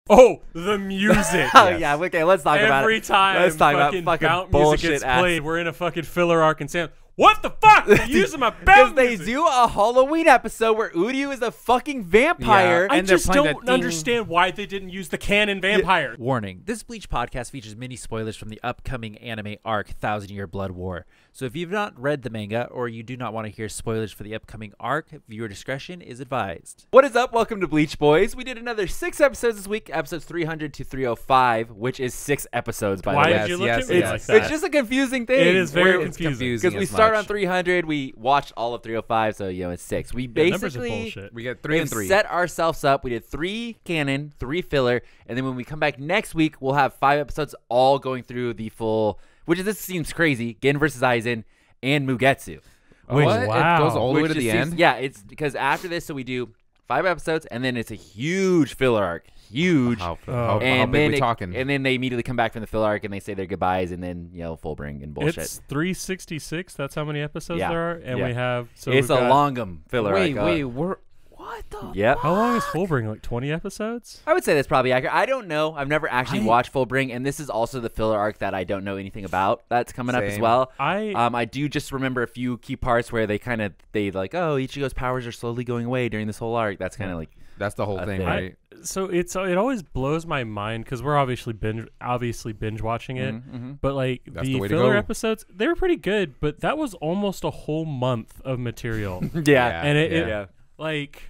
Oh, the music. Oh yeah, okay. Let's talk about it. Every time let's talk about fucking fucking bout bullshit music gets played, we're in a fucking filler arc, and Sam, what the fuck? They're using my bout they music. do a Halloween episode where Uryu is a fucking vampire. I and they're just playing don't that understand why they didn't use the canon vampire. Warning, this Bleach podcast features many spoilers from the upcoming anime arc 1000 Year Blood War. So if you've not read the manga or you do not want to hear spoilers for the upcoming arc, viewer discretion is advised. What is up? Welcome to Bleach Boys. We did another 6 episodes this week, episodes 300 to 305, which is 6 episodes, by Why the way. did you look at me yes. like that? It's just a confusing thing. It is very It's confusing. Because we as start much. on 300, we watched all of 305, so, it's 6. We Yeah, numbers are basically bullshit. We get 3 and have 3. set ourselves up. We did 3 canon, 3 filler, and then when we come back next week, we'll have 5 episodes all going through the full, this seems crazy, Gin versus Aizen and Mugetsu. What? Wow. It goes all the way Which to the just seems- end? Yeah, it's because after this, so we do 5 episodes, and then it's a huge filler arc. Huge. How and big then we talking? And then they immediately come back from the filler arc and they say their goodbyes, and then full bring and bullshit. It's 366. That's how many episodes Yeah. there are, and Yeah. we have. So It's we've a got- longum filler Wait, arc. we're what the? Yep. How long is Fullbring? Like 20 episodes? I would say that's probably accurate. I don't know. I've never actually watched Fullbring, and this is also the filler arc that I don't know anything about. That's coming up as Same. well. I do just remember a few key parts where they like, oh, Ichigo's powers are slowly going away during this whole arc. That's kind of like That's the whole A thing, thing. right? so it always blows my mind because we're obviously binge watching it, but like That's the the way to filler go. episodes, they were pretty good, but that was almost a whole month of material, yeah. and it Yeah. like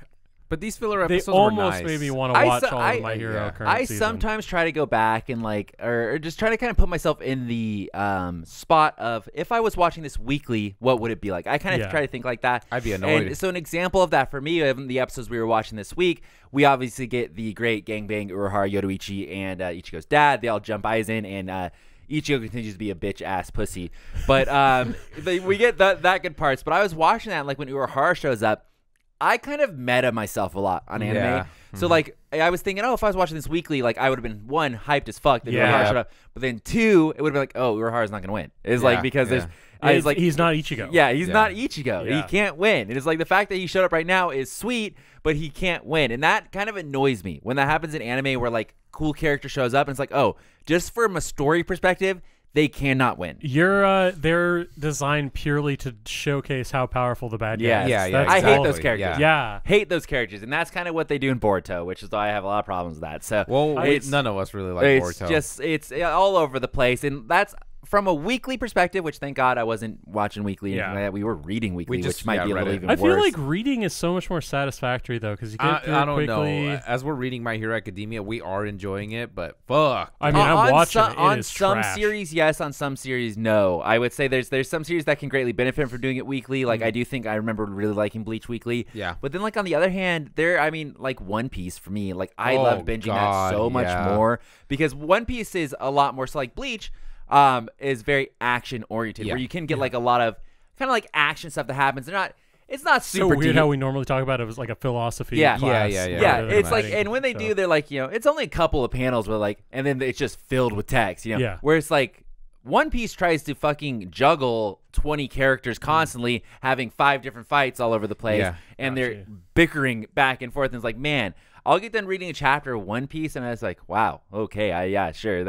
But these filler they episodes almost were nice. made me want to watch all of My Hero current I season. sometimes try to go back and or just try to kind of put myself in the spot of if I was watching this weekly, what would it be like? I kind of try to think like that. I'd be annoyed. And so an example of that for me, in the episodes we were watching this week, we obviously get the great gangbang Urahara, Yoruichi, and Ichigo's dad. They all jump Aizen, and Ichigo continues to be a bitch ass pussy. But we get that good parts. But I was watching that, like when Urahara shows up, I kind of meta myself a lot on anime. Yeah. So like I was thinking, if I was watching this weekly, like I would have been 1, hyped as fuck that Yeah. Urahara showed up. But then 2, it would have been like, oh, Urahara's not gonna win. It's Yeah, like because yeah. there's like he's not Ichigo. yeah, he's Yeah. not Ichigo. Yeah. He can't win. It is like the fact that he showed up right now is sweet, but he can't win. And that kind of annoys me when that happens in anime where like cool character shows up and it's like, oh, just from a story perspective, they cannot win. They're designed purely to showcase how powerful the bad guy Yes. is. Yeah, That's I hate all- those characters. Yeah. Hate those characters, and that's kind of what they do in Boruto, which is why I have a lot of problems with that. So Well, it's none of us really like it's Boruto. just it's all over the place, and that's from a weekly perspective, which thank God I wasn't watching weekly. Yeah. And we were reading weekly, just- which might be a read little it. even I worse. feel like reading is so much more satisfactory though, because you get through I it don't quickly. know. As we're reading My Hero Academia, we are enjoying it, but fuck. I mean, I'm on watching some, it. on It is some trash. series, yes. On some series, no. I would say there's some series that can greatly benefit from doing it weekly. Like I do think I remember really liking Bleach weekly. Yeah. But then like on the other hand, like One Piece for me, like I Oh, love binging God, that so much yeah. more because One Piece is a lot more. So like Bleach, is very action oriented, Yeah. where you can get like a lot of kind of like action stuff that happens. It's not So super weird deep. how we normally talk about it as like a philosophy Yeah. class. Yeah. Yeah, rather than it's like, writing. and when they do, they're like, it's only a couple of panels where like, and then it's just filled with text, Yeah. Where it's like, One Piece tries to fucking juggle 20 characters constantly, having 5 different fights all over the place, Yeah. and Gotcha. they're bickering back and forth. And it's like, man, I'll get done reading a chapter of One Piece, and I was like, wow, okay, yeah, sure,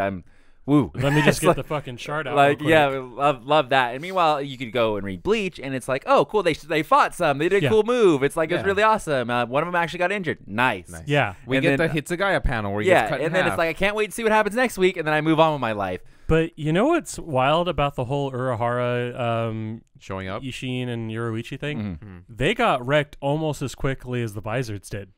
woo. Let me just It's get like- the fucking chart out. Like, real yeah, quick. love that. And meanwhile, you could go and read Bleach, and it's like, oh, cool, they fought some. They did a Yeah. cool move. It's like, it's Yeah. really awesome. One of them actually got injured. Nice. Yeah. We and get then- the Hitsugaya panel where he Yeah, gets cut in and then half. it's like, I can't wait to see what happens next week, and then I move on with my life. But you know what's wild about the whole Urahara, showing up. Isshin, and Yoruichi thing? Mm-hmm. They got wrecked almost as quickly as the Vizards did.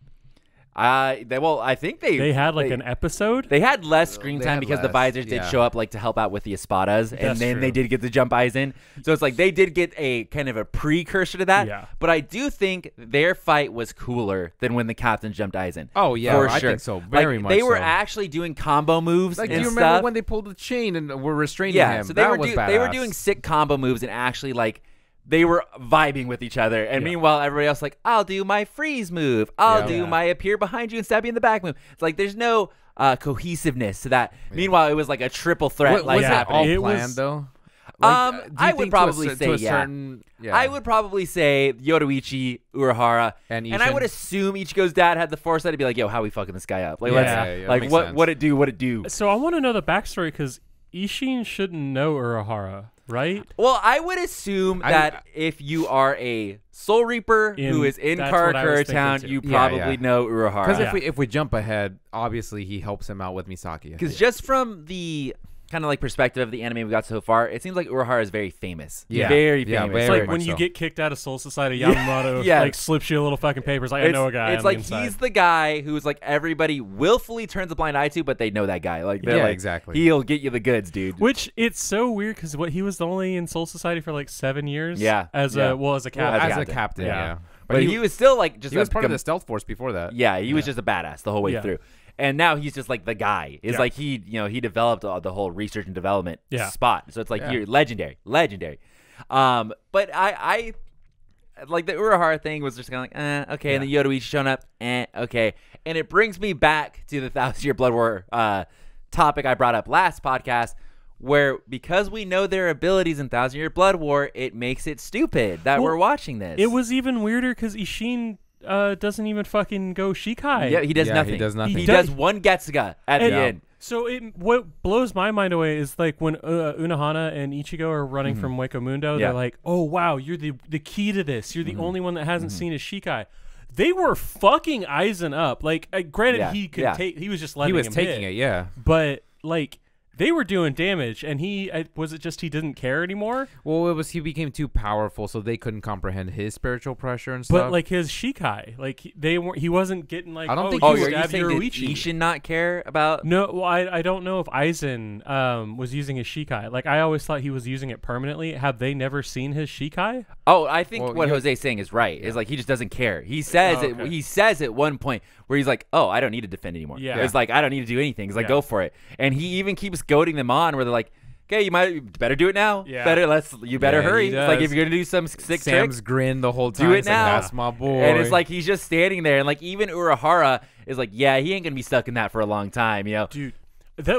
I think They had like an episode. They had less screen They time had because the less, visors did yeah. show up like to help out with the espadas, and That's then true. they did get the jump eyes in. So it's like they did get a kind of a precursor to that. Yeah. But I do think their fight was cooler than when the captain jumped eyes in. Oh, yeah, for I sure. think so. Very Like, much They were so. actually doing combo moves Like, do and you remember stuff. when they pulled the chain and were restraining Yeah, him? so they That were was they were badass. doing sick combo moves and actually like they were vibing with each other. And Yeah. meanwhile, everybody else like, I'll do my freeze move. I'll Yeah. do Yeah. my appear behind you and stab you in the back move. It's like there's no cohesiveness to that. Meanwhile, it was like a triple threat What, like was it all happening. It was- planned though? Like, do you I would think probably to a say certain, yeah. I would probably say Yoruichi, Urahara, And I Isshin. would assume Ichigo's dad had the foresight to be like, "Yo, how we fucking this guy up? Like, Yeah. let's, Yeah, like makes what sense. what it do? What it do?" So I want to know the backstory because Isshin shouldn't know Urahara, right? Well, I would assume that if you are a Soul Reaper who is in that's what I was Karakura thinking town, too. you Yeah, probably yeah. know Urahara. Because if we jump ahead, obviously he helps him out with Misaki. Because just from the kind of like perspective of the anime we got so far, it seems like Urahara is very famous. Yeah. Very Yeah, famous. very It's like much when you so. get kicked out of Soul Society, Yamamoto Yeah. like slips you a little fucking papers. Like, I know a guy. It's on like the inside. he's the guy who's like everybody willfully turns a blind eye to, but they know that guy. Like, they're Yeah, like, exactly. He'll get you the goods, dude. Which it's so weird because what he was only in Soul Society for like 7 years. Yeah, As yeah. a Well, captain. as as a captain, Yeah. yeah. But he was still like just he was part of a- the stealth force before that. Yeah, he was just a badass the whole way Yeah. through. And now he's just like the guy. It's Yeah. like he developed the whole research and development Yeah. spot. So it's like Yeah. you're legendary. But I like the Urahara thing was just kind of like, okay. And then Yoruichi showing up, okay. And it brings me back to the 1,000-Year Blood War topic I brought up last podcast, where because we know their abilities in 1,000-Year Blood War, it makes it stupid that we're watching this. It was even weirder because Isshin doesn't even fucking go Shikai. Yeah, he does Yeah, nothing. he does nothing. He He does does- one Getsuga at And- the end. So what blows my mind away is like when Unohana and Ichigo are running from Hueco Mundo, Yeah. they're like, "Oh wow, you're the key to this. You're the only one that hasn't seen his Shikai." They were fucking Aizen up. Like, granted, Yeah, he could yeah. take. He was just He letting was him taking hit. it, yeah. But like they were doing damage, and was it just he didn't care anymore? Well, it was he became too powerful, so they couldn't comprehend his spiritual pressure and stuff. But like his Shikai, like they weren't. He wasn't getting like. I don't think Oh, he are was- you stabbed saying did Yoruichi. Isshin not care about? No, well, I don't know if Aizen was using his Shikai. Like, I always thought he was using it permanently. Have they never seen his Shikai? Oh, I think Well, what you- Jose's saying is right. Is like he just doesn't care. He says Oh, it. okay. He says at one point where he's like, "Oh, I don't need to defend anymore." Yeah. It's like I don't need to do anything. He's like, Yeah. "Go for it." And he even keeps goading them on where they're like, "Okay, you better do it now. Yeah. You better Yeah, he hurry." It's like does. if you're gonna do some sick Sam's trick, grin the whole time. do it It's like, now. That's my boy. and it's like he's just standing there, and like even Urahara is like, "Yeah, he ain't gonna be stuck in that for a long time," you know. Dude,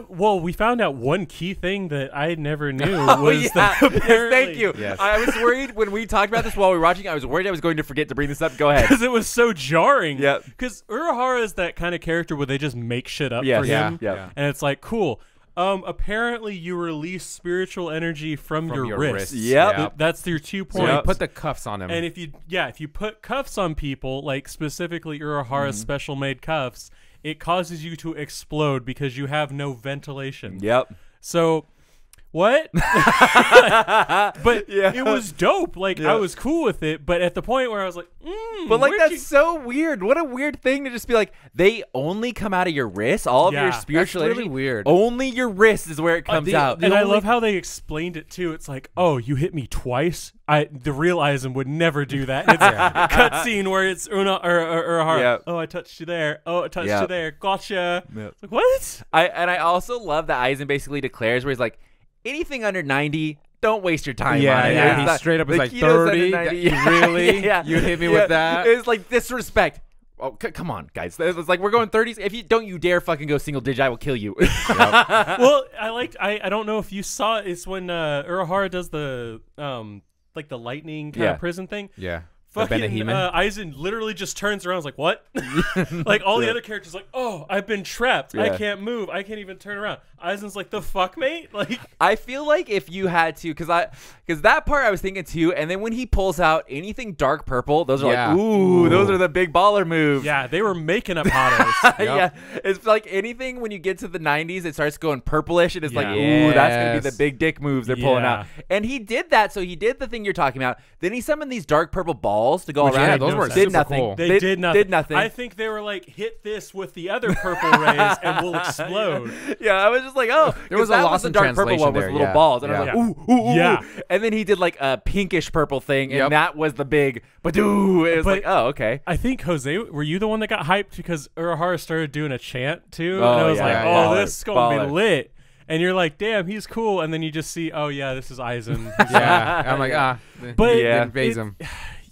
we found out one key thing that I never knew Oh, was yeah. that Yes, apparently, thank you. Yes. I was worried when we talked about this while we were watching. I was worried I was going to forget to bring this up. Go ahead. because it was so jarring. Yep. Because Urahara is that kind of character where they just make shit up Yes. for Yeah, him. yeah. And it's like, cool. Apparently you release spiritual energy from your wrists. Yep. Yep. That's your 2 So points. you put the cuffs on him. And if you put cuffs on people, like specifically Urahara's special made cuffs, it causes you to explode because you have no ventilation. Yep. So, what? But Yeah. it was dope. Like Yeah. I was cool with it. But at the point where I was like, But like where'd that's you- so weird. What a weird thing to just be like. They only come out of your wrist. All of Yeah, your that's spiritual really energy. weird. Only your wrist is where it comes out. And I love how they explained it too. It's like, oh, you hit me twice. The real Aizen would never do that. It's a cutscene where it's Urahara. Yeah. Oh, I touched you there. Oh, I touched Yeah. you there. Gotcha. Yeah. It's like, what? I also love that Aizen basically declares where he's like, anything under 90. Don't waste your time Yeah, on it. yeah. It's He not- straight up is the like, keto's under 30? 90. Really? Yeah. You hit me with that? It's like disrespect. Oh, come on, guys. It's like we're going 30s. If you don't, you dare fucking go single digit, I will kill you. Well, I don't know if you saw it. It's when Urahara does the like the lightning kind Yeah. of prison thing. yeah. The Fucking Beneheman. Aizen literally just turns around and is like, what? Like all the other characters like, oh, I've been trapped. I Yeah. can't move. I can't even turn around. Aizen's like, the fuck, mate? Like, I feel like if you had to, because that part I was thinking too, and then when he pulls out anything dark purple, those are Yeah. like, ooh, those are the big baller moves. yeah, they were making up autos. Yeah, it's like anything when you get to the 90s, it starts going purplish, and it's like, Yeah. ooh, that's gonna be Yes. the big dick moves they're pulling Yeah. out. And he did that, so he did the thing you're talking about. Then he summoned these dark purple balls to go Which, around. yeah, and those were did super nothing. cool. They did nothing. Did nothing. I think they were like, hit this with the other purple rays and we'll explode. Yeah, I was just like, oh, There was 'cause a that loss the in dark purple translation one with there, little yeah. balls, and I was Yeah. like, ooh, ooh, ooh. Yeah. And then he did like a pinkish purple thing, and Yep. that was the big badoo. It was But- like, oh, okay. I think, Jose, were you the one that got hyped because Urahara started doing a chant too? Oh, and I was yeah, like, yeah, oh, yeah. this is going to Baller. be lit. And you're like, damn, he's cool. And then you just see, oh, yeah, this is Aizen. He's Yeah. I'm like, But Yeah. didn't phase it- him.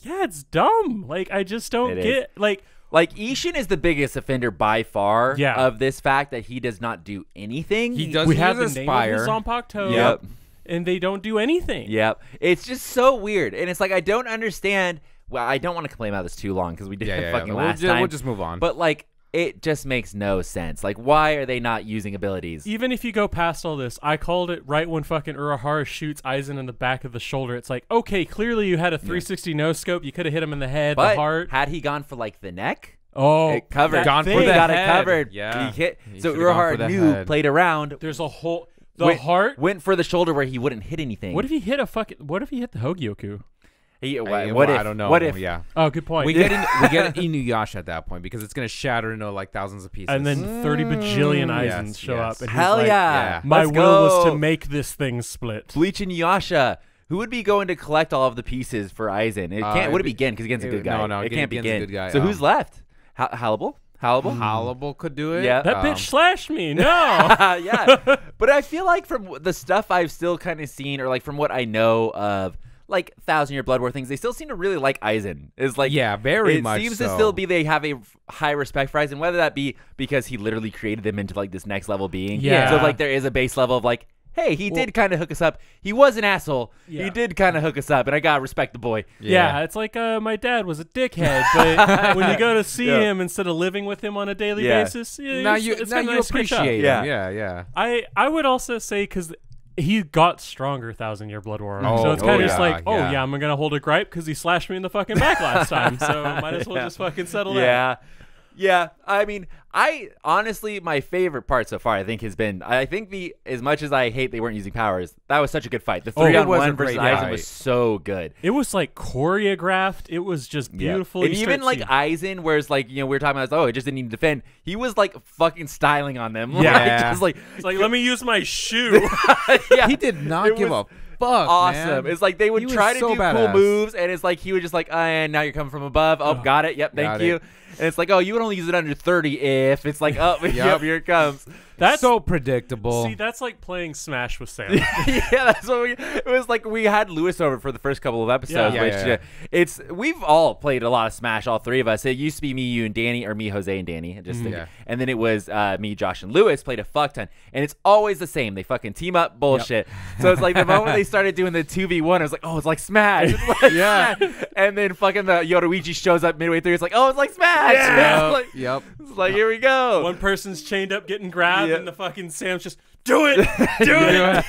yeah, it's dumb. Like, I just don't It is. get, like, Like Isshin is the biggest offender by far Yeah. of this fact that he does not do anything. He does we use have the a name spire. of the Zanpakuto. Yep. and they don't do anything. Yep. It's just so weird. And it's like, I don't understand. Well, I don't want to complain about this too long because we did fucking last time. We'll just move on. But like, it just makes no sense. Like, why are they not using abilities? Even if you go past all this, I called it right when fucking Urahara shoots Aizen in the back of the shoulder. It's like, okay, clearly you had a 360 no scope. You could have hit him in the head, But the heart. had he gone for like the neck? Oh, It covered. Gone for He the got head. it covered. Yeah. He hit. He So should've gone for Urahara the knew, head. played around. There's a whole heart. Went for the shoulder where he wouldn't hit anything. What if he hit a fucking? What if he hit the Hogyoku? What if? I don't know. What if? Yeah. Oh, good point. We get Inuyasha at that point because it's gonna shatter into like thousands of pieces. and then 30 bajillion Aizens Yes, show yes. up. And he's Hell like, yeah. My Let's will was go. to make this thing split. Bleach and Yasha. Who would be going to collect all of the pieces for Aizen? It can't. Would it be Gin? Because Gen's a good guy. No, it can't be Gen's Gin. a good guy. So who's left? Hannibal? Hannibal could do it. Yeah. That bitch slashed me. No. Yeah. But I feel like from the stuff I've still kind of seen, or like from what I know of, like 1,000-Year Blood War things, they still seem to really like Aizen. It's like, Yeah, very much It seems so. to still be they have a high respect for Aizen, whether that be because he literally created them into like this next level being. Yeah. So like there is a base level of like, hey, he did kind of hook us up. He was an asshole. Yeah. He did kind of hook us up, and I gotta respect the boy. Yeah, it's like my dad was a dickhead, but when you go to see Yeah. him instead of living with him on a daily Yeah. basis, Now you it's kinda nice to catch up. appreciate Yeah. him. Yeah. I would also say because he got stronger 1,000-Year Blood War, Oh, so it's kind of just yeah, like, oh yeah. yeah, I'm gonna hold a gripe because he slashed me in the fucking back last time, so might as well Yeah. just fucking settle down. Yeah. Yeah. I mean, I honestly, my favorite part so far, I think, has been, I think as much as I hate they weren't using powers, that was such a good fight. The Oh, it 3-on-1 was a versus great Aizen fight. was so good. It was like choreographed. It was just beautiful. And You even start like seeing- Aizen, whereas like, we were talking about, oh, it just didn't need to defend. He was like fucking styling on them. Yeah. Like, just like, it's like, let me use my shoe. yeah. He did not It give was a fuck. awesome. Man. It's like they would He was try to so do cool badass. moves, and it's like he would just like, and now you're coming from above. Oh, got it. Yep, thank Got you. it. And it's like, oh, you would only use it under 30 if it's like, oh, yep, here it comes. That's so predictable. See, that's like playing Smash with Sam. Yeah, that's what it was like. We had Lewis over for the first couple of episodes. Yeah. Which we've all played a lot of Smash, all three of us. It used to be me, you, and Danny, or me, Jose, and Danny. And then it was me, Josh, and Lewis played a fuck ton. And it's always the same. They fucking team up bullshit. So it's like the moment they started doing the 2v1, I was like, oh, it's like Smash. It's like Smash. And then fucking the Yoruichi shows up midway through. It's like, oh, it's like Smash. Yep. It's like, here we go. One person's chained up getting grabbed, Yeah. and the fucking Sam's just, do it! Do it!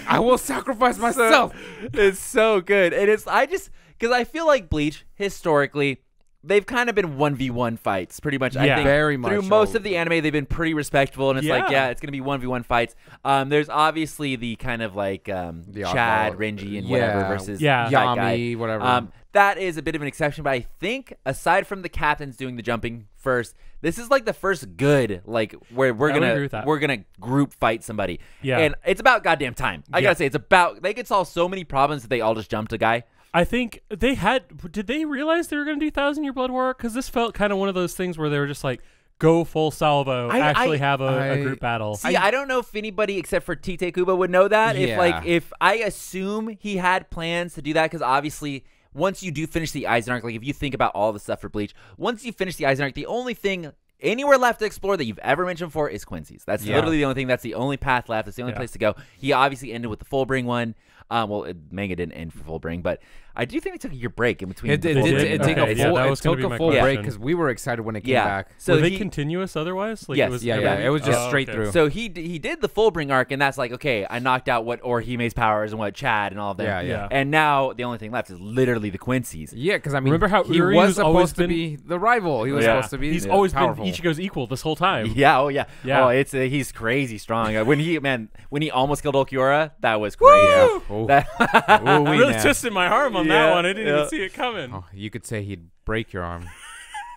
I will sacrifice myself. It's so good. And because I feel like Bleach, historically, they've kind of been 1v1 fights, pretty much. I Yeah. think Very much through so. most of the anime, they've been pretty respectful, and it's like, Yeah. it's going to be 1v1 fights. There's obviously the kind of like Chad, oddball. Renji, and whatever Yeah. versus Yeah. that guy. Yami, whatever. That is a bit of an exception, but I think aside from the captains doing the jumping first, this is like the first good like where we're I would agree with that. gonna group fight somebody. Yeah. And it's about goddamn time. I gotta say, it's about they could solve so many problems if they all just jumped a guy. I think did they realize they were going to do 1,000-Year Blood War? Because this felt kind of one of those things where they were just like, go full salvo, actually have a group battle. See, I don't know if anybody except for Tite Kubo would know that. Yeah. If I assume he had plans to do that, because obviously once you do finish the Aizen arc, like if you think about all the stuff for Bleach, once you finish the Aizen arc, the only thing anywhere left to explore that you've ever mentioned before is Quincy's. That's literally the only thing. That's the only path left. That's the only place to go. He obviously ended with the Fullbring one. Manga didn't end for Fullbring, but I do think they took a year break in between. It the Fullbring. did take Okay, a yeah, full, that it was gonna took be a my full question. break because we were excited when it came back. So were they he- continuous otherwise? Like Yes, it was yeah, it was just straight okay. through. So he did the Fullbring arc, and that's like, okay, I knocked out what Orihime's powers and what Chad and all of them. Yeah. And now the only thing left is literally the Quincy's. Yeah, because I mean, Remember how he Uri's was always supposed to been- be the rival. He was supposed to be. He's always powerful. been Ichigo's equal this whole time. Yeah, oh yeah. Yeah. Oh, it's he's crazy strong. When he almost killed Ulquiorra, that was crazy. Oh. That- Ooh, I really twisted my arm on that Yeah, one. I didn't yeah. even see it coming. Oh, you could say he'd break your arm.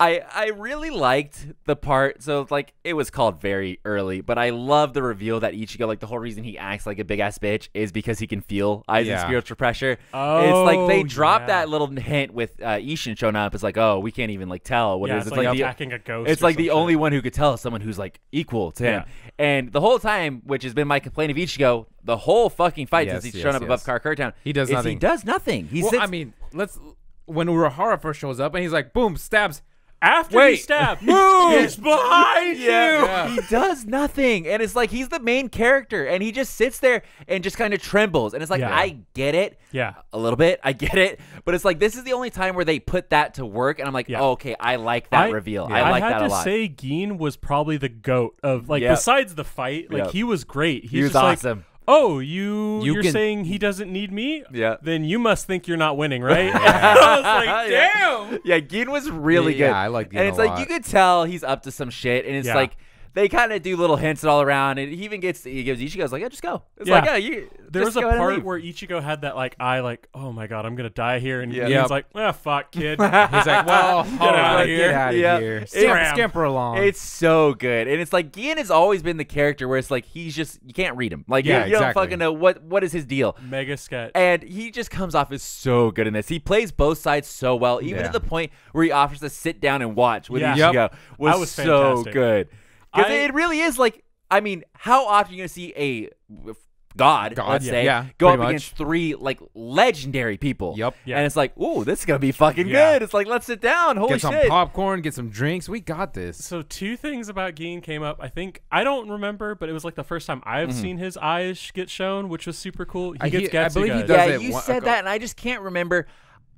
I really liked the part. So like it was called very early, but I love the reveal that Ichigo, like the whole reason he acts like a big ass bitch is because he can feel Aizen's Yeah. spiritual pressure. It's Oh, like they dropped yeah. that little hint with Isshin showing up. It's like, oh, we can't even like tell what Yeah, it is. it's like the attacking a ghost. It's or like the some only shit. one who could tell is someone who's like equal to him. Yeah. And the whole time, which has been my complaint of Ichigo, the whole fucking fight Yes, since he's yes, shown up above yes. Karakura Town, He does is nothing. He does nothing. He Well, sits. I mean, when Urahara first shows up and he's like, boom, stabs After you stab, he's behind you. He does nothing, and it's like he's the main character, and he just sits there and just kind of trembles, and it's like I get it, a little bit, I get it, but it's like this is the only time where they put that to work, and I'm like, oh, okay, I like that reveal. I like that a lot. I had to say, Gin was probably the GOAT of like besides the fight, like he was great. He was awesome. Like, oh, you're saying he doesn't need me? Yeah. Then you must think you're not winning, right? I was like, damn. Yeah, Gin was really good. Yeah, I like Gin and it's a like lot. you could tell he's up to some shit, and it's like they kind of do little hints all around, and he gives Ichigo's like, just go. It's like, there was a part where Ichigo had that like eye, like, oh my god, I'm gonna die here, and he's like, fuck, kid. He's like, well, get out of here. Scamper along. It's so good, and it's like Gin has always been the character where it's like he's just you can't read him, like you don't fucking know what is his deal. Mega sketch, and he just comes off as so good in this. He plays both sides so well, even to the point where he offers to sit down and watch with Ichigo. Was so fantastic. Good. Because it really is like, I mean, how often are you going to see a God, let's say, go up against three like legendary people? Yep. And it's like, ooh, this is going to be fucking good. It's like, let's sit down. Holy shit. Get some popcorn, get some drinks. We got this. So two things about Gin came up. I don't remember, but it was like the first time I've seen his eyes get shown, which was super cool. He gets Getsuga. I believe he does it. You said that, and I just can't remember.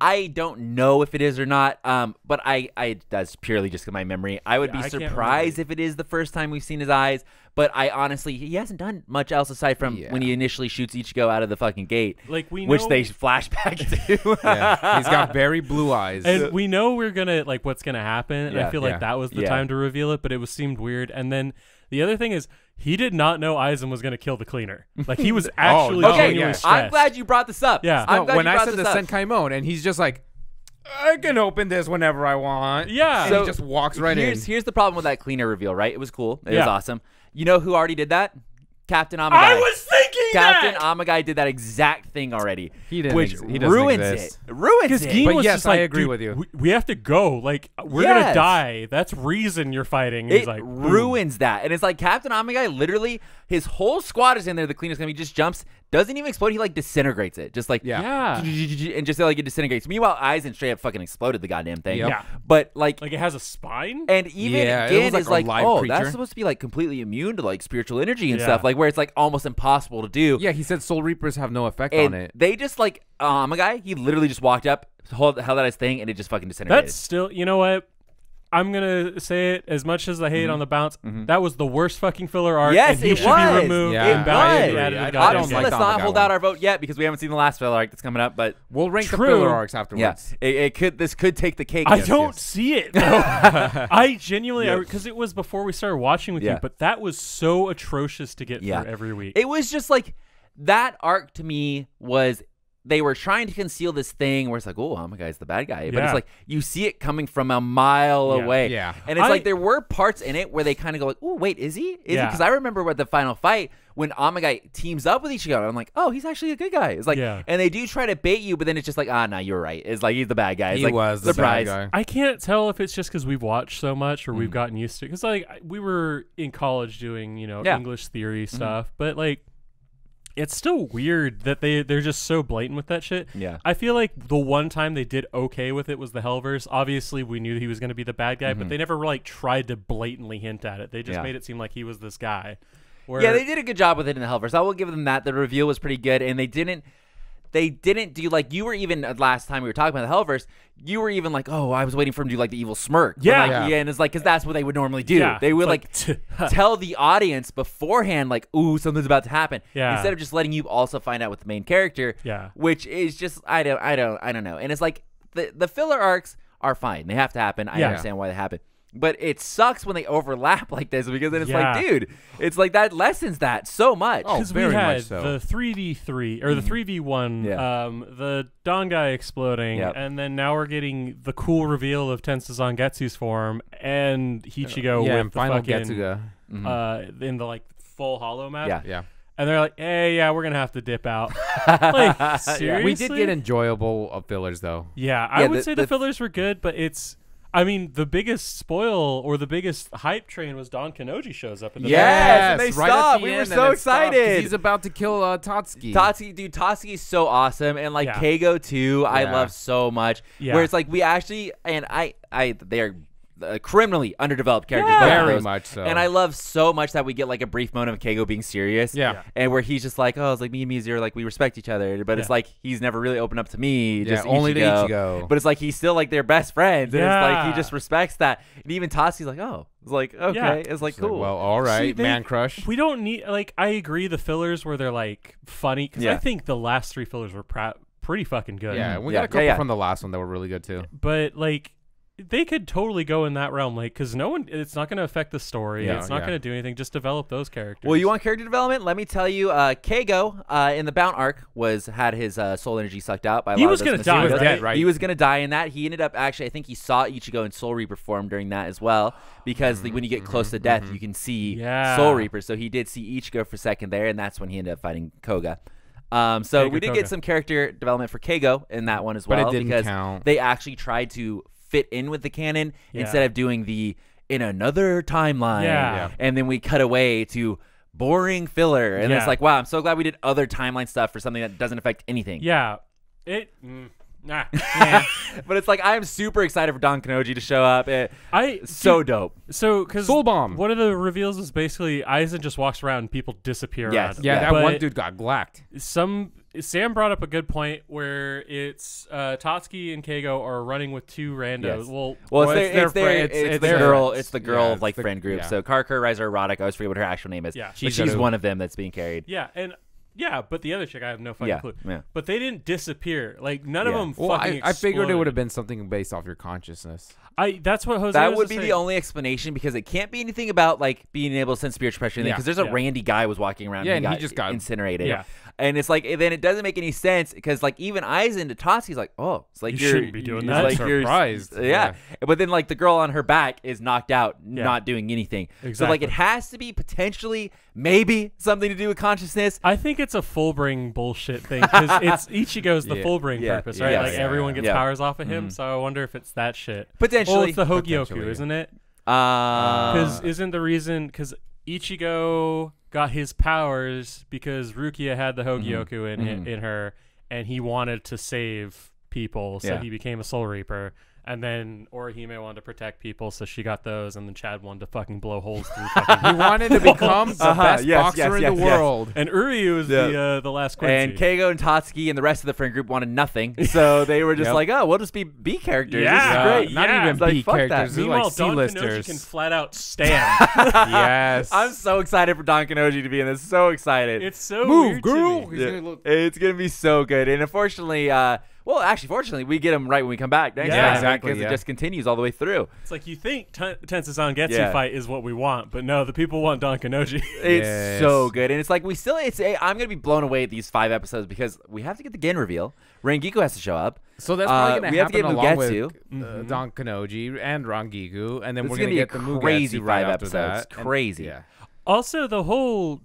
I don't know if it is or not, but that's purely just my memory. I would be surprised if it is the first time we've seen his eyes, but I honestly, he hasn't done much else aside from when he initially shoots Ichigo out of the fucking gate, like which they flash back to. He's got very blue eyes. And we know what's gonna happen, and I feel like that was the time to reveal it, but it seemed weird. And then the other thing is, he did not know Aizen was going to kill the cleaner. Like, he was actually genuinely stressed. I'm glad you brought this up. Yeah. When I said the Senkaimon, and he's just like, I can open this whenever I want. Yeah. And he just walks right in. Here's the problem with that cleaner reveal, right? It was cool. It was awesome. You know who already did that? Captain Amagai. I was thinking Captain Amagai did that exact thing already. He didn't. Which he ruins exist. it. Ruins it. Gin But was yes, just like, I agree dude, with you. We have to go. Like, we're gonna die. That's reason you're fighting. And It he's like, ruins that. And it's like Captain Amagai, literally, his whole squad is in there. The cleaner's gonna be just jumps, doesn't even explode. He like disintegrates it, just like and just like it disintegrates. Meanwhile, Aizen straight up fucking exploded the goddamn thing. Yeah. But like it has a spine. And even Gin is like, oh, that's supposed to be like completely immune to like spiritual energy and stuff. Like where it's like almost impossible to do. Yeah, he said Soul Reapers have no effect on it. They just like Amagai, he literally just walked up, held out his thing, and it just fucking disintegrated. That's still, you know what? I'm gonna say it, as much as I hate on the bounce, that was the worst fucking filler arc. Yes, and he it should was. be removed. Yeah. And Obviously, let's not hold out our vote yet because we haven't seen the last filler arc that's coming up. But we'll rank the filler arcs afterwards. Yeah, this could take the cake. I don't see it. I genuinely, because it was before we started watching with you, but that was so atrocious to get through every week. It was just like that arc to me was. They were trying to conceal this thing where it's like, oh, my guy's the bad guy. But it's like, you see it coming from a mile away. Yeah. And it's like, there were parts in it where they kind of go like, oh, wait, is he? Is he? Because I remember with the final fight, when Amagai teams up with Ichigo, I'm like, oh, he's actually a good guy. It's like, and they do try to bait you, but then it's just like, nah, you're right. It's like, he's the bad guy. It's he like, was the bad guy. I can't tell if it's just because we've watched so much or we've gotten used to it. Because, like, we were in college doing, English theory stuff, but, like, it's still weird that they're just so blatant with that shit. Yeah. I feel like the one time they did okay with it was the Hellverse. Obviously, we knew he was going to be the bad guy, but they never like tried to blatantly hint at it. They just made it seem like he was this guy. Yeah, they did a good job with it in the Hellverse. I will give them that. The reveal was pretty good, and they didn't do like you were even last time we were talking about the Hellverse. You were even like, oh, I was waiting for him to do like the evil smirk. And it's like because that's what they would normally do. They would like tell the audience beforehand, like, ooh, something's about to happen. Instead of just letting you also find out with the main character. Which is just I don't know. And it's like the filler arcs are fine. They have to happen. I understand why they happen. But it sucks when they overlap like this because then it's like, dude, it's like that lessens that so much. Because we had the 3v3 or the 3v1, the Don guy exploding, and then now we're getting the cool reveal of Tensei Zangetsu's form and Ichigo with the final fucking Getsuga in the like full hollow map. And they're like, hey, we're gonna have to dip out. Like, seriously? We did get enjoyable fillers though. I would say the fillers were good, but it's. I mean, the biggest spoil or the biggest hype train was Don Kanoji shows up in the and they stopped. We were so excited. He's about to kill Tatsuki. Tatsuki is so awesome, and like Keigo too. I love so much. Where it's like we actually and they're criminally underdeveloped characters. Yeah. both of Very those. much so. And I love so much that we get like a brief moment of Keigo being serious. Yeah. And where he's just like, oh, it's like me and Mizu are like, we respect each other. But it's like he's never really opened up to me. Yeah, Just only to Ichigo. Ichigo. But it's like he's still like their best friends. And it's like Yeah. he just respects that. And even Tatsuki's like, oh. It's like, okay. Yeah. It's like, It's like, cool. well, all right, See, man crush. We don't need like I agree the fillers where they're like funny because Yeah. I think the last 3 fillers were pretty fucking good. Yeah, we Yeah, got a couple yeah. from the last one that were really good too. But like they could totally go in that realm, like because it's not going to affect the story. Yeah, it's not yeah. going to do anything. Just develop those characters. Well, you want character development? Let me tell you, Keigo in the Bound arc had his soul energy sucked out by a He lot was of gonna those die, He was mosquitoes. dead, right? He was gonna die in that. He ended up actually, I think he saw Ichigo and Soul Reaper form during that as well, because when you get close to death, you can see Yeah. Soul Reaper. So he did see Ichigo for a second there, and that's when he ended up fighting Koga. So we did Koga. get some character development for Keigo in that one as But it well, didn't because count. they actually tried to fit in with the canon Yeah. instead of doing the in another timeline. Yeah. And then we cut away to boring filler. And it's Yeah. like, wow, I'm so glad we did other timeline stuff for something that doesn't affect anything. Yeah. Nah. But it's like, I'm super excited for Don Kanoji to show up. So dope. So because Soul Bomb. one of the reveals is basically Aizen just walks around and people disappear. Yes. around him. Yeah, Yeah. that one But dude got glacked. Sam brought up a good point where it's Tatsuki and Keigo are running with 2 randos. Yes. Well, Well, it's it's the their girl. friends. It's the girl Yeah, of like it's the- friend group. yeah. So Karakura, Riser, Erotic. I always forget what her actual name is. Yeah. But she's Chizuru. one of them that's being carried. yeah, and yeah, but the other chick I have no fucking Yeah, clue. yeah. But they didn't disappear. Like none of Yeah. them. Well, fucking I figured it exploded. would have been something based off your consciousness. That's what Jose. That was would be saying. the only explanation, because it can't be anything about like being able to sense spiritual pressure. Yeah. Because there's a Yeah. randy guy was walking around. Yeah, and and he just got incinerated. Yeah. And it's like, then it doesn't make any sense, because like even Aizen to Tatsuki's like, oh, it's like You shouldn't be doing it's that. Like you're Surprised. Yeah. But then like the girl on her back is knocked out, not doing anything. So like Exactly. it has to be potentially maybe something to do with consciousness. I think it's a full bring bullshit thing because it's Ichigo's the Yeah. full bring Yeah. purpose, right? Yeah. Like Yeah. everyone gets Yeah. powers off of him. So I wonder if it's that shit. Potentially. Well, it's the Hogyoku, Potentially. isn't it? Because Because isn't the reason because Ichigo got his powers because Rukia had the Hogyoku in her, and he wanted to save people, so Yeah. he became a Soul Reaper. And then Orihime wanted to protect people, so she got those, and then Chad wanted to fucking blow holes through fucking. He wanted to become the best Yes, boxer yes, in yes, the yes. world. And Uri was the last Quincy. and Keigo and Tatsuki and the rest of the friend group wanted nothing, so they were just Yep. like, "Oh, we'll just be B characters. Yeah. This is great." Not Yeah. even It's like, B fuck that. characters. They're Meanwhile, like Don Kanoji C-listers. can flat out stand. Yes. I'm so excited for Don Kanoji to be in this. So excited. It's so Move, weird girl. To me. He's Yeah. gonna look- It's gonna be so good. And unfortunately, fortunately, we get him right when we come back next Yeah, time, exactly, because yeah. it just continues all the way through. It's like you think Tensei Zangetsu Yeah. fight is what we want, but no, the people want Don Kanoji. It's Yes. so good, and it's like I'm gonna be blown away at these 5 episodes, because we have to get the Gin reveal. Rangiku has to show up. So that's probably going we to have to happen get along Mugetsu. with Don Kanoji and Rangiku, and then It's we're gonna going to be get the a Mugetsu crazy right 5 after episodes. that. And- Crazy. yeah. Also, the whole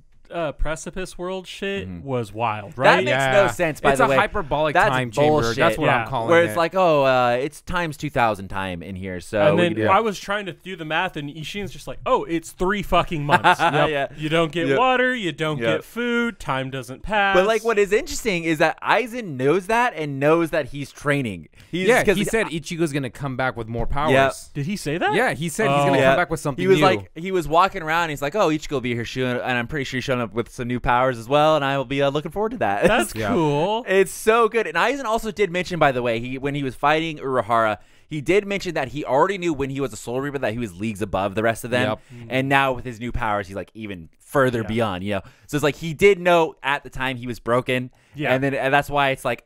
precipice world shit was wild, That right? makes no sense, by it's the a way. hyperbolic That's time chamber. bullshit. That's what Yeah. I'm calling Where it. it's like, it's times 2,000 time in here. So and we then can do- I was trying to do the math, and Isshin's just like, "Oh, it's 3 fucking months. Yeah. You don't get Yep. water, you don't Yep. get food, time doesn't pass." But like, what is interesting is that Aizen knows that and knows that he's training. yeah, 'cause he said Ichigo's going to come back with more powers. Yeah. did he say that? Yeah, he said he's Oh. going to Yeah. come back with something He was new. like, he was walking around. And he's like, "Oh, Ichigo will be here soon," and I'm pretty sure he's showing up with some new powers as well. And I will be looking forward to that. That's Yeah. cool. It's so good. And Aizen also did mention, by the way, when he was fighting Urahara, he did mention that he already knew when he was a Soul Reaper that he was leagues above the rest of them. Yep. And now with his new powers, he's like even further Yeah. beyond, So it's like he did know at the time he was broken. Yeah. And that's why it's like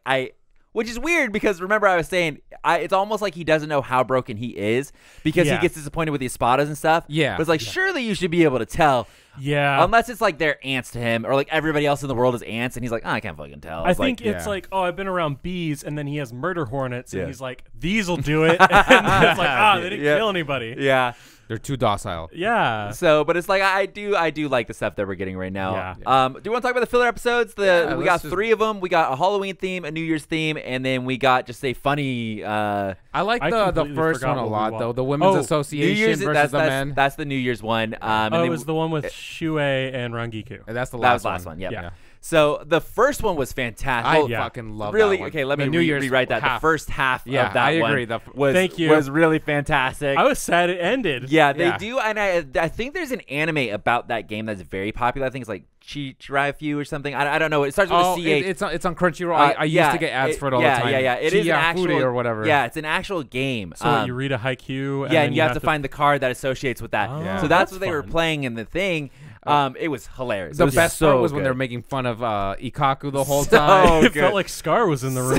which is weird, because remember I was saying it's almost like he doesn't know how broken he is, because he Yeah. gets disappointed with the espadas and stuff. Yeah. But it's like, surely you should be able to tell. Yeah. Unless it's like they're ants to him, or like everybody else in the world is ants, and he's like, I can't fucking tell. I It's think like, it's yeah. like, oh, I've been around bees, and then he has murder hornets, and Yeah. he's like, these'll do it. And it's like, they didn't Yeah. kill anybody. yeah. They're too docile. Yeah. So, but it's like I do like the stuff that we're getting right now. Yeah. Do you want to talk about the filler episodes? Yeah, We got let's just- 3 of them. We got a Halloween theme, a New Year's theme, and then we got just a funny. I like I the completely first forgot one a what we lot, want. though. The Women's Oh, Association New Year's. versus the That's men. that's the New Year's one. And Oh, then it was the one with Shuhei and Rangiku. And that's the That was last the last one. Yep. Yeah. So the first one was fantastic. I yeah. fucking love really that one. okay. Let me The New Year's rewrite that. half. The first half Yeah, of that I agree. one was Thank you. was really fantastic. I was sad it ended. Yeah, they Yeah. do, and I think there's an anime about that game that's very popular. I think it's like Chiraifu or something. I don't know. It starts with a CH. It's on Crunchyroll. I used to get ads for it all the time. Yeah. It is an actual or whatever. Yeah, it's an actual game. So you read a haiku. yeah, then and you have to find the card that associates with that. Oh, Yeah. So that's that's what they were fun. playing in the thing. It was hilarious. The It was best so part was when good. they were making fun of Ikaku the whole So time. It good. felt like Scar was in the room.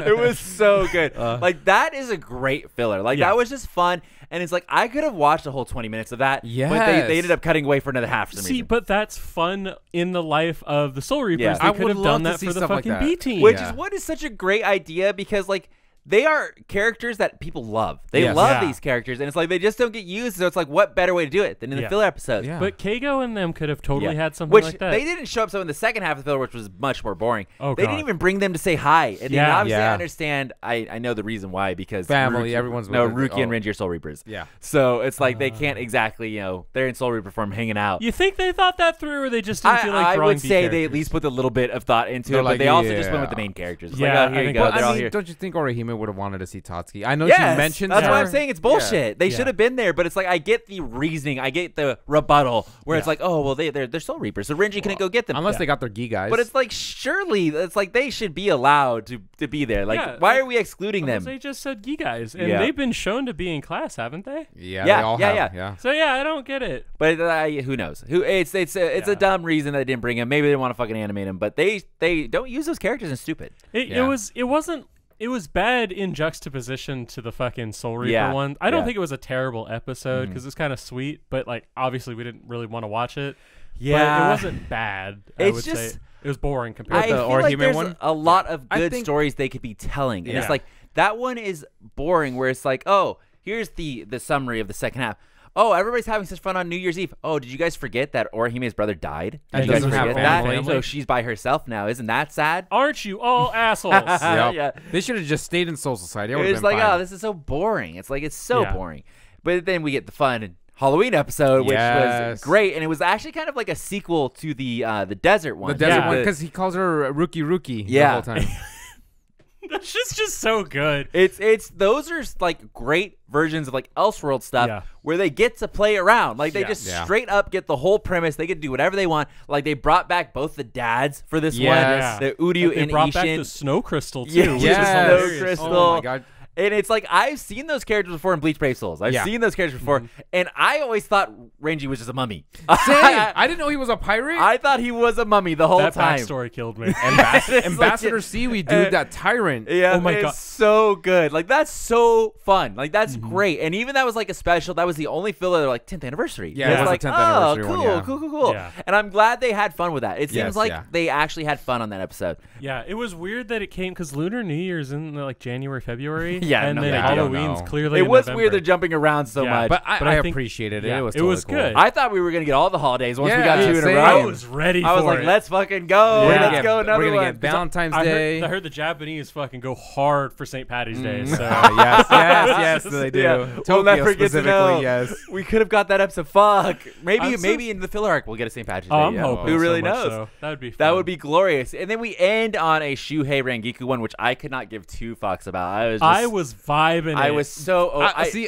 It was so good. Like that is a great filler. Like Yeah. that was just fun, and it's like I could have watched a whole 20 minutes of that. but Yes. they ended up cutting away for another half. For some See, reason. but that's fun in the life of the Soul Reapers. Yeah. They I could would have love done to that see for the stuff like fucking that. B team. Which Yeah. is what is such a great idea because like they are characters that people love. They Yes. love Yeah. these characters, and it's like they just don't get used. So it's like, what better way to do it than in the Yeah. filler episodes? Yeah. But Keigo and them could have totally Yeah. had something Which like that. they didn't show up so in the second half of the filler, which was much more boring. Oh, they God. didn't even bring them to say hi. And Yeah. obviously Yeah. I understand. I know the reason why because Family, Ruki- everyone's no with it. Ruki and Oh. Renji are Soul Reapers. Yeah. So it's like they can't exactly they're in Soul Reaper form hanging out. You think they thought that through, or they just didn't feel like I drawing would B say they at characters? least put a little bit of thought into They're it, but like, they also just went yeah. with the main characters. It's Yeah, like, oh, I here you think go. that's- They're I all mean, here. don't you think Orihime would have wanted to see Tatsuki? I know Yes, she mentioned that's her. what I'm saying. It's bullshit. They Yeah. should have been there, but it's like I get the reasoning, I get the rebuttal where it's Yeah. like, oh well, they're Soul Reapers, so Renji couldn't go get them. Unless they got their gi guys. But it's like surely it's like they should be allowed to be there. Like Yeah, why like- are we excluding them? They just said "Gi guys," and Yeah. they've been shown to be in class, haven't they? yeah, Yeah, they all yeah, have. yeah. So yeah, I don't get it. But who knows? It's Yeah. a dumb reason that they didn't bring him. Maybe they didn't want to fucking animate him, but they don't use those characters and stupid. Yeah. It was bad in juxtaposition to the fucking Soul Reaper Yeah, one. I don't yeah. think it was a terrible episode because it's kind of sweet, but like obviously we didn't really want to watch it. Yeah. but it wasn't bad. I It's would just- say it was boring compared I to the feel like Orihime there's one? a lot of I good think- stories they could be telling, and it's Yeah. like that one is boring. Where it's like, oh, here's the summary of the second half. Oh, everybody's having such fun on New Year's Eve. Oh, did you guys forget that Orihime's brother died? And Did you guys doesn't have forget that? family. So she's by herself now. Isn't that sad? Aren't you all assholes? Yep. Yeah. They should have just stayed in Soul Society. It would It's have been like, fine. oh, this is so boring. It's like it's so Yeah. boring. But then we get the fun Halloween episode, which was Yes. great, and it was actually kind of like a sequel to the desert one. the desert Yeah. one because he calls her Rookie Yeah. the whole time. That's just so good. It's those are like great versions of like Elseworld stuff Yeah. where they get to play around. Like they Yeah. just Yeah. straight up get the whole premise. They get to do whatever they want. Like they brought back both the dads for this Yes. one, the Uryu They and brought back Isshin. the Snow Crystal too, Yeah, which yes. is Snow hilarious. Crystal. Oh my god. And it's like I've seen those characters before in Bleach Brave Souls. I've Yeah. seen those characters before, and I always thought Rangi was just a mummy. Same. I didn't know he was a pirate. I thought he was a mummy the whole That time. backstory killed me. Ambassador Seaweed, dude, that tyrant. Yeah, Oh my it's God. so good. Like that's so fun. Like that's Mm-hmm. great. And even that was like a special. That was the only filler. They're like 10th anniversary. Yeah, it It's was the like 10th oh, anniversary cool, one, yeah. cool. Yeah. And I'm glad they had fun with that. It seems Yes, like yeah. they actually had fun on that episode. Yeah, it was weird that it came because Lunar New Year's in like January, February. Yeah, and no, then I don't Halloween's know. clearly. It in was November. weird they're jumping around so Yeah, much. But But I I think- appreciated it. yeah, It was it totally was cool. good. I thought we were gonna get all the holidays once we Yeah, got 2 in a same. row. I was ready. I was for like, it. let's fucking go. Yeah. Let's go another We're gonna one. get Valentine's I Day. heard the Japanese fucking go hard for St. Patty's Day. So yes, they do. Yeah, Tokyo we'll never get to specifically, know. yes. We could have got that episode. Fuck. Maybe I'm so- maybe in the filler arc we'll get a St. Patrick's Day. I'm yeah. hoping. Who really so much knows? So. That would be. That fun. would be glorious. And then we end on a Shuhei Rangiku one, which I could not give two fucks about. I was vibing. I it. was so.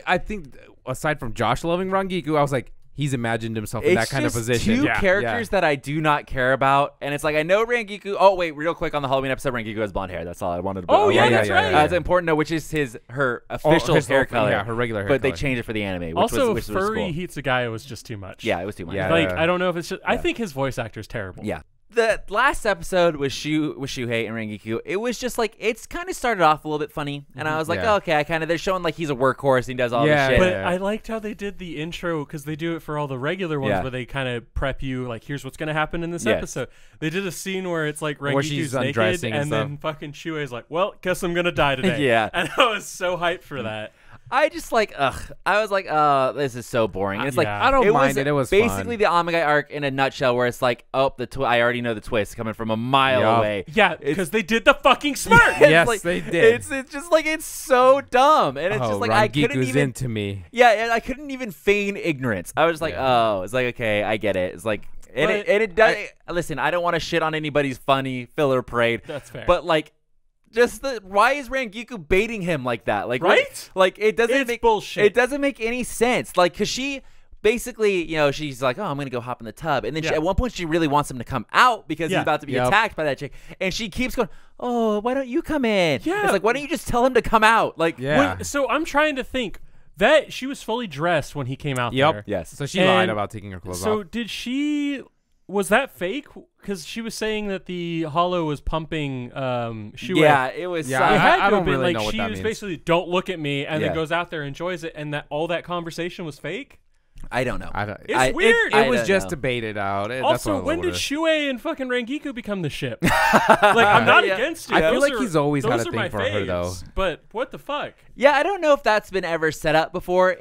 I think aside from Josh loving Rangiku, I was like, he's imagined himself in that It's kind of just position. two Yeah. characters that I do not care about, and it's like I know Rangiku. Oh wait, real quick on the Halloween episode, Rangiku has blonde hair. That's all I wanted to. Oh, yeah, yeah, that's right. It's important to know which is her official his hair whole- color. yeah, her regular hair but they color. changed it for the anime. Which Also, was furry cool. Hitsugaya was just too much. Yeah, it was too much. Yeah. Like I don't know if it's just. I think his voice actor is terrible. Yeah. The last episode with Shuhei and Rangiku, it was just like it's kind of started off a little bit funny, and I was like, Yeah. oh, okay, I kind of they're showing like he's a workhorse and he does all Yeah, this shit. But I liked how they did the intro because they do it for all the regular ones Yeah. where they kind of prep you like, here's what's going to happen in this Yes. episode. They did a scene where it's like Where she's Rangiku's naked undressing and and then fucking Shuei's like, well, guess I'm going to die today. Yeah. And I was so hyped for that. I just like, I was like, this is so boring. And it's like, I don't mind it. It was basically fun. the Amagai arc in a nutshell, where it's like, oh, I already know the twist coming from a mile away. Yeah, because they did the fucking smirk. Yes, like, they did. It's just like, it's so dumb, and it's just like I couldn't Rangiku's even. into me. Yeah, and I couldn't even feign ignorance. I was just like, oh, it's like, okay, I get it. It's like, and it does. Listen, I don't want to shit on anybody's funny filler parade. That's fair. But like, just why is Rangiku baiting him like that? Like, right? Like, it doesn't It's make bullshit. It doesn't make any sense. Like, cause she basically, she's like, oh, I'm gonna go hop in the tub, and then at one point she really wants him to come out because he's about to be attacked by that chick, and she keeps going, oh, why don't you come in? Yeah. It's like, why don't you just tell him to come out? Like, So I'm trying to think that she was fully dressed when he came out there. Yes. So she lied about taking her clothes off. So did she? Was that fake? Because she was saying that the hollow was pumping Shuhei. Yeah, it was. Yeah, It had to I have don't been really like know what she that was means. basically, don't look at me, and Yeah. then goes out there, enjoys it, and that all that conversation was fake. I don't know. It's weird. It was don't just know. debated out. Also, when did Shuhei and fucking Rangiku become the ship? Like, I'm not against it. I feel Those like are- he's always had those a are thing my for her, though. faves, But what the fuck? Yeah, I don't know if that's been ever set up before.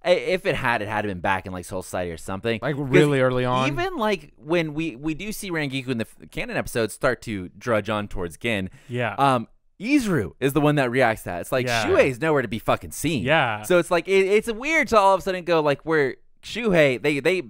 If it had been back in like Soul Society or something. Like really early on. Even like when we do see Rangiku in the canon episodes start to drudge on towards Gin. Yeah. Izuru is the one that reacts to that. It's like Shuhei's nowhere to be fucking seen. Yeah. So it's like it's weird to all of a sudden go like where Shuhei they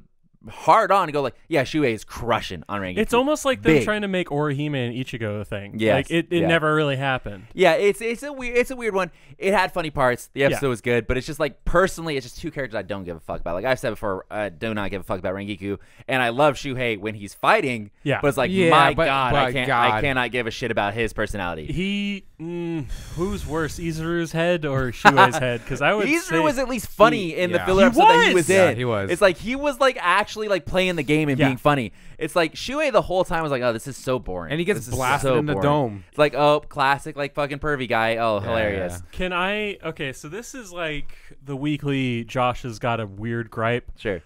hard on and go like, yeah, Shuhei is crushing on Rangiku. It's almost like them Big. trying to make Orihime and Ichigo a thing. Yes, Like it yeah. never really happened. Yeah, it's a weird one. It had funny parts. The episode was good, but it's just like personally, it's just two characters I don't give a fuck about. Like I've said before, I do not give a fuck about Rangiku, and I love Shuhei when he's fighting. Yeah. but it's like but I God. cannot give a shit about his personality. Who's worse, Izuru's head or Shuei's head? Because I would say Izuru was at least funny in the yeah. filler He episode that he was! was Yeah, in. he was. It's like he was like actually like playing the game and Yeah. being funny. It's like Shuhei the whole time was like, oh, this is so boring. And he gets This is blasted so in the boring. dome. It's like, oh, classic like fucking pervy guy. Oh, hilarious. Can I? Okay, so this is like the weekly. Josh has got a weird gripe. Sure.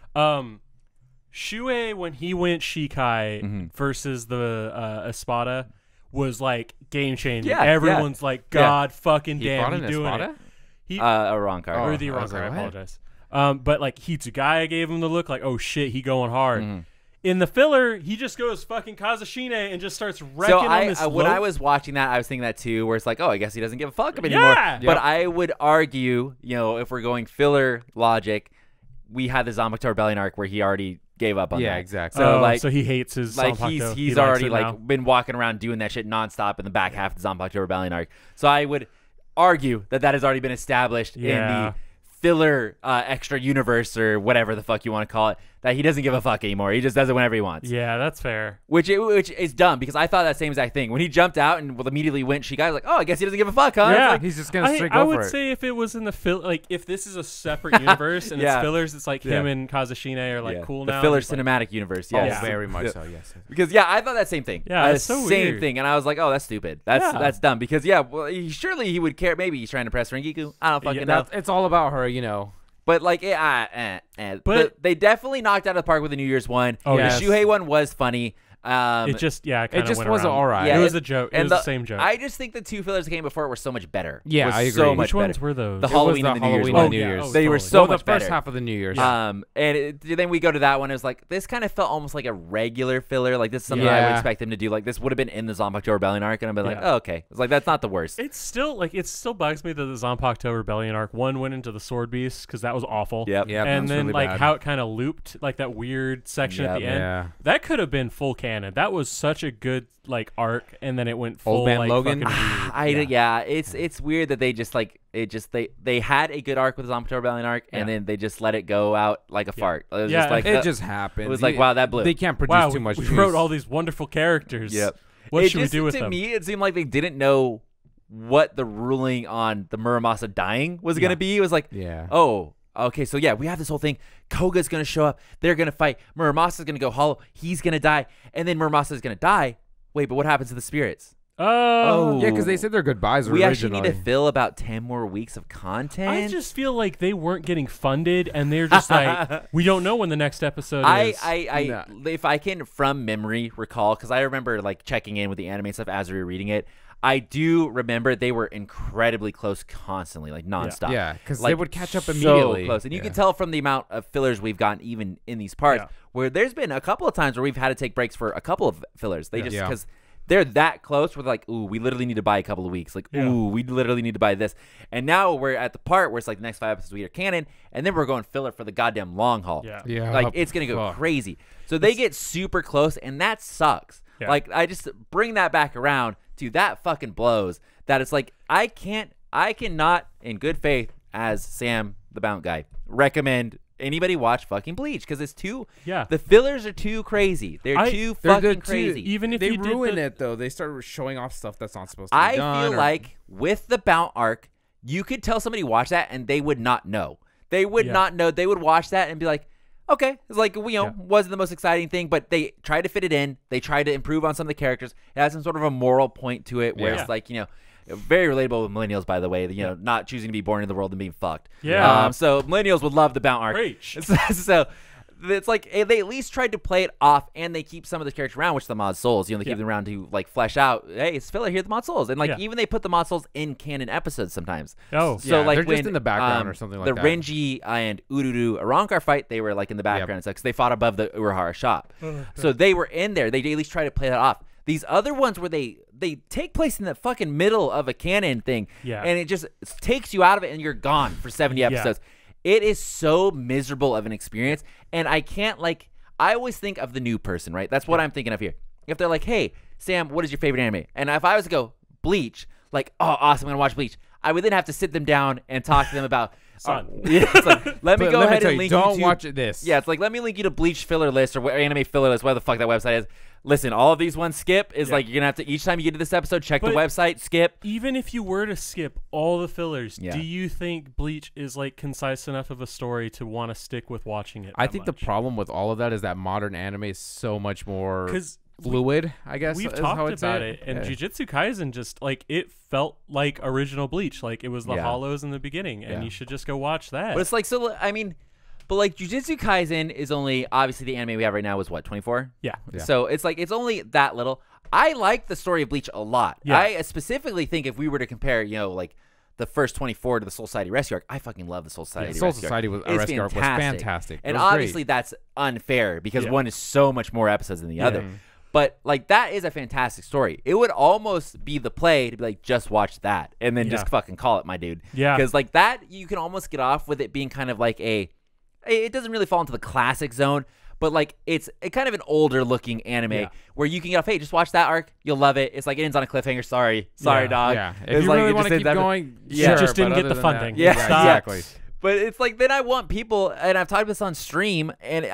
Shuhei when he went Shikai versus the Espada was like game changing. Yeah, Everyone's like, God fucking He damn, brought he in doing Espada? it. He A wrong card. or the I wrong was like, card. I what? apologize. But like Hitsugaya gave him the look like, oh shit, he going hard. Mm-hmm. In the filler, he just goes fucking Kazushine and just starts wrecking So on this when low- I was watching that, I was thinking that too, where it's like, oh, I guess he doesn't give a fuck anymore. Yeah. But I would argue, if we're going filler logic, we had the Zanpakuto Rebellion arc where he already gave up on that. Yeah, exactly. So so he hates his like Zanpakuto. He he's likes already it like now. been walking around doing that shit nonstop in the back half of the Zanpakuto Rebellion arc. So I would argue that has already been established in the filler extra universe or whatever the fuck you want to call it, that he doesn't give a fuck anymore. He just does it whenever he wants. Yeah, that's fair. Which is dumb, because I thought that same exact thing. When he jumped out and immediately went Shikai, I was like, oh, I guess he doesn't give a fuck, huh? Yeah. It's like, He's just gonna straight I go would for it. say if it was in the like if this is a separate universe and Yeah. it's fillers, it's like him and Kazushine are like yeah. cool the now. filler It's like- cinematic universe. Oh, Yes. very much Yeah. so, yes. Because I thought that same thing. Yeah, it's so same weird. thing, and I was like, "Oh, that's stupid. That's dumb." Because surely he would care. Maybe he's trying to press Rangiku. I don't fucking know. It's all about her, But like, but they definitely knocked out of the park with the New Year's one. Oh, the yes. Shuhei one was funny. It just it just went was around. all right. Yeah, it was a joke. It and was the same joke. I just think the two fillers that came before it were so much better. Yeah, Was I agree. So much Which ones better. were those? The It was Halloween the and the New Year's Halloween one. and New Year's. oh, They were totally. so the much first better. half of the New Year's. And then we go to that one. It was like, this kind of felt almost like a regular filler. Like, this is something I would Yeah. expect them to do. Like, this would have been in the Zanpakuto Rebellion arc, and I'd be like, Yeah. oh, okay. It's like, that's not the worst. It still bugs me that the Zanpakuto Rebellion arc one went into the Sword Beast because that was awful. Yep. Yeah, that and was then really like bad. how it kind of looped like that weird section at Yep. the end. Yeah. That could have been full canon. That was such a good like arc, and then it went full Old Man like Logan? fucking weird. It's weird that they just like they had a good arc with the Zanpakuto Rebellion arc, and then they just let it go out like a fart. It was just like It just happened. it was like, wow, that blew. They can't produce Wow, too much we juice. wrote all these wonderful characters. Yep. What It should we just- do with to them? me, it seemed like they didn't know what the ruling on the Muramasa dying was going to be. It was like, Yeah. oh, okay, so yeah, we have this whole thing. Koga's going to show up. They're going to fight. Muramasa's going to go hollow. He's going to die. And then Muramasa's going to die. Wait, but what happens to the spirits? Oh. Yeah, because they said their goodbyes We originally. actually need to fill about 10 more weeks of content. I just feel like they weren't getting funded, and they're just like, we don't know when the next episode is. If I can, from memory, recall, because I remember like checking in with the anime stuff as we were reading it. I do remember they were incredibly close constantly, like nonstop. Yeah, because like, they would catch up immediately. So close. And you can tell from the amount of fillers we've gotten even in these parts, where there's been a couple of times where we've had to take breaks for a couple of fillers. They just, because they're that close, we're like, ooh, we literally need to buy a couple of weeks. Like, ooh, we literally need to buy this. And now we're at the part where it's like the next 5 episodes we are canon, and then we're going filler for the goddamn long haul. Yeah. Like, it's going to go crazy. So they get super close, and that sucks. Yeah. Like, I just bring that back around to that fucking blows. That it's like, I cannot, in good faith, as Sam, the Bount guy, recommend anybody watch fucking Bleach, because it's too. Yeah. The fillers are too crazy. They're too fucking crazy. Too. Even if they you ruin it though, they start showing off stuff that's not supposed to be done. I feel like with the Bount arc, you could tell somebody watch that and they would not know. They would not know. They would watch that and be like, okay, it's like, wasn't the most exciting thing, but they tried to fit it in. They tried to improve on some of the characters. It has some sort of a moral point to it where it's like, very relatable with millennials, by the way, not choosing to be born in the world and being fucked. Yeah. So millennials would love the Bount arc. So it's like they at least tried to play it off, and they keep some of the characters around, which the Mod Souls, they keep them around to like flesh out. Hey, it's filler. Here, the Mod Souls, and like even they put the Mod Souls in canon episodes sometimes. So like they're just in the background or something like that. The Renji and Ururu Arankar fight, they were like in the background, because they fought above the Urahara shop. So they were in there. They at least try to play that off. These other ones where they take place in the fucking middle of a canon thing, and it just takes you out of it, and you're gone for 70 episodes. It is so miserable of an experience, and I can't, like, I always think of the new person, right? That's what I'm thinking of here. If they're like, hey, Sam, what is your favorite anime? And if I was to go, Bleach, like, oh, awesome, I'm going to watch Bleach, I would then have to sit them down and talk to them about, it's like, let me go ahead and link you to, don't watch this. Yeah, it's like, let me link you to Bleach filler list or anime filler list, whatever the fuck that website is. Listen, all of these ones skip is like, you're going to have to, each time you get to this episode, check the website, skip. Even if you were to skip all the fillers, do you think Bleach is like concise enough of a story to want to stick with watching it? I think the problem with all of that is that modern anime is so much more fluid, I guess. We've talked about it, and Jujutsu Kaisen just, like, it felt like original Bleach. Like, it was the hollows in the beginning, and you should just go watch that. But it's like, so, I mean... But like Jujutsu Kaisen is only, obviously the anime we have right now is what, 24? Yeah. So it's like, it's only that little. I like the story of Bleach a lot. Yeah. I specifically think if we were to compare, like the first 24 to the Soul Society Rescue Arc, I fucking love the Soul Society Rescue Arc. Soul Society Rescue Arc was fantastic. And obviously that's unfair because one is so much more episodes than the other. But like that is a fantastic story. It would almost be the play to be like, just watch that and then just fucking call it, my dude. Yeah. Because like that, you can almost get off with it being kind of like it doesn't really fall into the classic zone, but like it's kind of an older looking anime where you can get off, hey, just watch that arc, you'll love it. It's like it ends on a cliffhanger. Sorry, dog. Yeah, if you really want to keep going, sure, just didn't get the funding. Yeah, exactly. But it's like then I want people, and I've talked about this on stream, and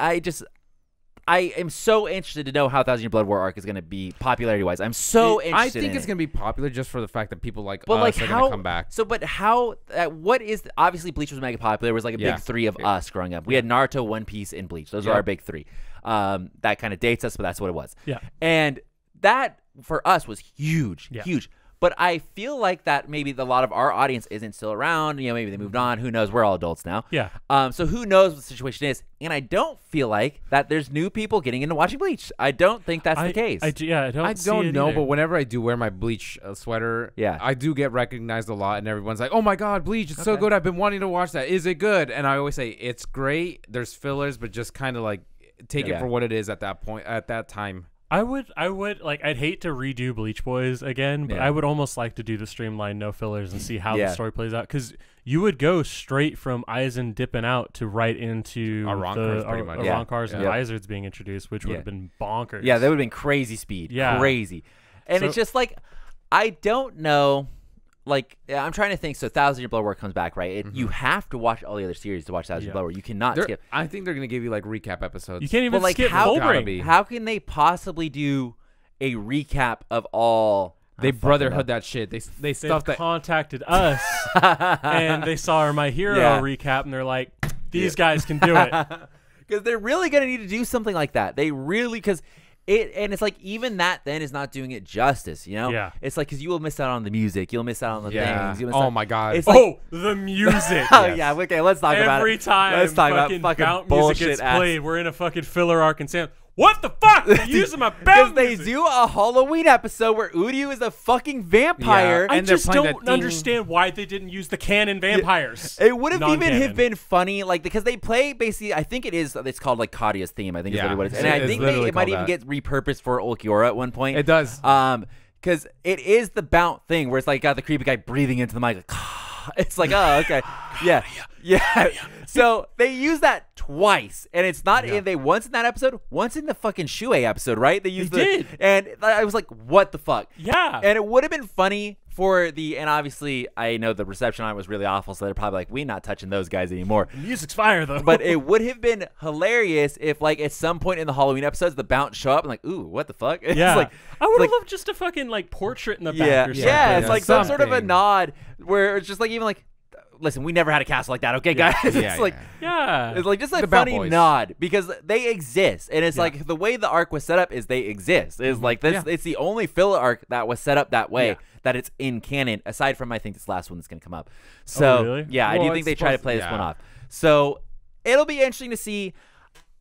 I am so interested to know how 1,000 Year Blood War arc is going to be popularity-wise. I'm so interested. I think it's going to be popular just for the fact that people like us are going to come back. So, but how? What is? Obviously, Bleach was mega popular. It was like a big three of us growing up. We had Naruto, One Piece, and Bleach. Those are our big three. That kind of dates us, but that's what it was. Yeah. And that for us was huge, huge. But I feel like that maybe a lot of our audience isn't still around. Maybe they moved on. Who knows? We're all adults now. Yeah. So who knows what the situation is? And I don't feel like that there's new people getting into watching Bleach. I don't think that's the case. I don't know, either. but whenever I do wear my Bleach sweater, I do get recognized a lot, and everyone's like, "Oh my God, Bleach! It's so good. I've been wanting to watch that. Is it good?" And I always say it's great. There's fillers, but just kind of like take it for what it is at that point, at that time. I would like, I'd hate to redo Bleach Boys again, but I would almost like to do the streamline no fillers and see how the story plays out, because you would go straight from Aizen dipping out to right into Arankars and Izards being introduced, which would have been bonkers. Yeah, that would have been crazy speed. Yeah. Crazy. And it's just like, I don't know. Like, I'm trying to think. So 1,000 Year Blood War comes back, right? You have to watch all the other series to watch 1,000 Year Blood War. You cannot skip. I think they're going to give you like recap episodes. You can't even skip Fullbring. How can they possibly do a recap of all? They brotherhood that shit. They stuff that contacted us and they saw our My Hero recap and they're like, these guys can do it. Because they're really going to need to do something like that. They really, because And it's like even that then is not doing it justice, you know? Yeah. It's like because you will miss out on the music, you'll miss out on the things. You'll miss Oh out. my god. It's like, the music. oh yeah, okay, let's talk about it. Every time let's talk about fucking fucking Bount bullshit music gets played, we're in a fucking filler arc and Sam, what the fuck? They're using my Bount they music. do a Halloween episode where Uryu is a fucking vampire. I and they're just playing don't that thing. understand why they didn't use the canon vampires. It would have even Non-canon. have been funny, like because they play basically. I think it's called like Kadia's theme. I think is Yeah, what it is, and it's I think literally it might called even get repurposed for Ulquiorra at one point. It does. Because it is the Bount thing where it's like got the creepy guy breathing into the mic. Like, it's like, oh, okay, yeah. So they use that twice, and it's not in they once in that episode, once in the fucking Shuhei episode, right? They did, and I was like, what the fuck? Yeah, and it would have been funny for and obviously I know the reception on it was really awful, so they're probably like, we're not touching those guys anymore. The music's fire though. But it would have been hilarious if like at some point in the Halloween episodes the Bount show up and like, ooh, what the fuck? It's yeah, like, I would have like, loved just a fucking like portrait in the back or something. yeah, it's like some sort of a something. nod where it's just like even like, listen, we never had a castle like that, okay, guys? It's like, yeah, it's like just a The Bount funny Boys. nod because they exist, and it's like the way the arc was set up is they exist. It's like this. It's the only filler arc that was set up that way that it's in canon. Aside from I think this last one that's gonna come up. So really? yeah, I do think they try to play this one off. So it'll be interesting to see.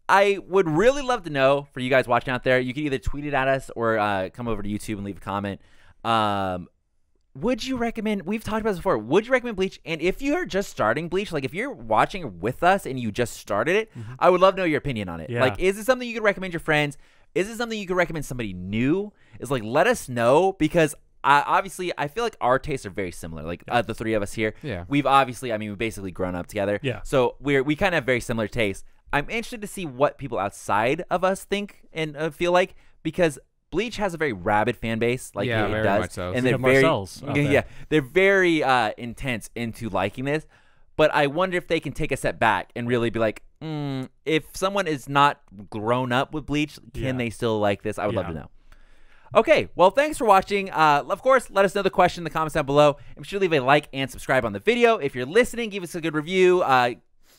I would really love to know for you guys watching out there. You can either tweet it at us or come over to YouTube and leave a comment. Would you recommend, we've talked about this before, would you recommend Bleach? And if you're just starting Bleach, like if you're watching with us and you just started it, I would love to know your opinion on it. Yeah. Like, is it something you could recommend your friends? Is it something you could recommend somebody new? Is like, let us know because obviously I feel like our tastes are very similar. Like the three of us here, we've obviously, I mean, we've basically grown up together. Yeah. So we kind of have very similar tastes. I'm interested to see what people outside of us think and feel like because Bleach has a very rabid fan base, like it very does, much so. and We they're have very, Marcel's out there. they're very intense into liking this. But I wonder if they can take a step back and really be like, if someone is not grown up with Bleach, can they still like this? I would love to know. Okay, well, thanks for watching. Of course, let us know the question in the comments down below. And be sure to leave a like and subscribe on the video. If you're listening, give us a good review.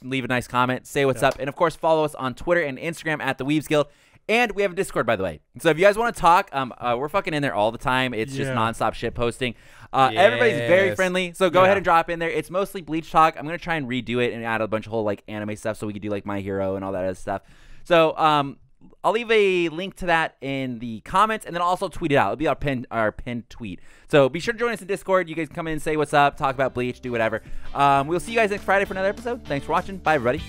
Leave a nice comment. Say what's up. And, of course, follow us on Twitter and Instagram at The Weebs Guild. And we have a Discord, by the way. So if you guys want to talk, we're fucking in there all the time. It's just nonstop shit posting. Everybody's very friendly. So go ahead and drop in there. It's mostly Bleach talk. I'm going to try and redo it and add a bunch of whole like anime stuff so we could do like My Hero and all that other stuff. So I'll leave a link to that in the comments and then also tweet it out. It'll be our pinned tweet. So be sure to join us in Discord. You guys can come in and say what's up, talk about Bleach, do whatever. We'll see you guys next Friday for another episode. Thanks for watching. Bye, everybody.